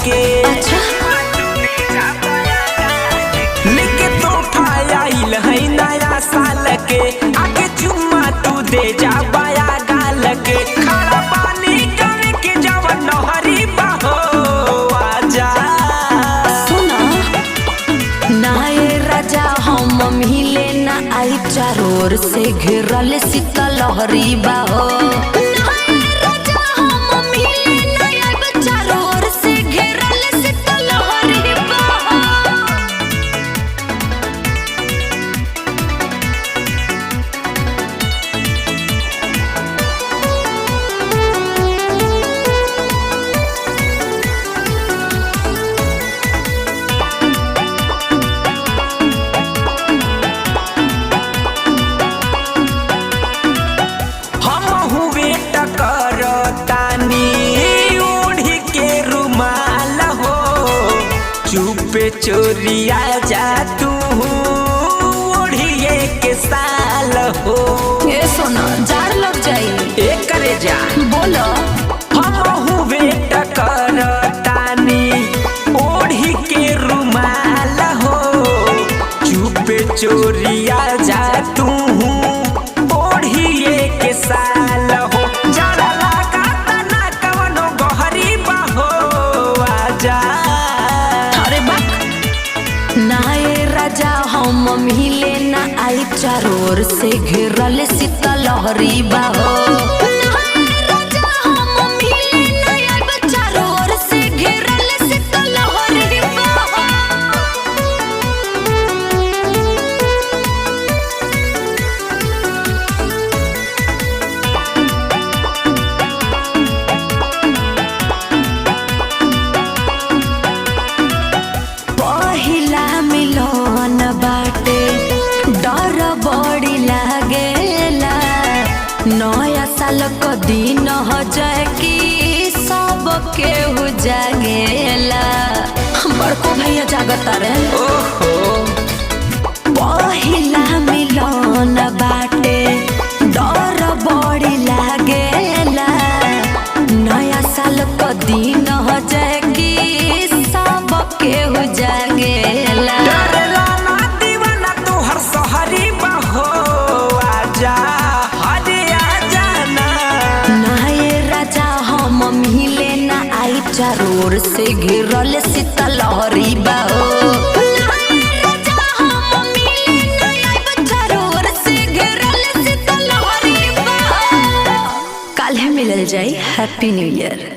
के। अच्छा लेके तोहफा आइल है नया साल के, आके चुम्मा तू दे जा बाया गाल के। खड़ा पानी करे के जवन नहरी बहो आजा। सुना नाये राजा हम मिले ना आई, चारों ओर से घेरल शीतल लहरी बाहो। चुपे चोरिया जा तू ओढ़िए के साल हो। ये सोना जार लग जाई ए करे जा बोलो। हम वेट करतानी ओढ़ी के रुमाल हो। चुपे चोरिया जा तू ओढ़िए के साल हो। जरा लागता ना कवनो गहरी बहो आजा। नाये राजा हम मिले ना आई, चारों ओर से घेरल शीतल लहरी बाहो। नया साल को दिन हो जाए कि सब केहू जागेला। बड़को भैया जागता रे। पहिला मिलन बाटे डर बड़ी लागेला। नया साल को दिन हो जाए कि सब केहू जागेला। चारों ओर से घेरल शीतल लहरी बाहो। काल्हे मिलल जाई। Happy new year.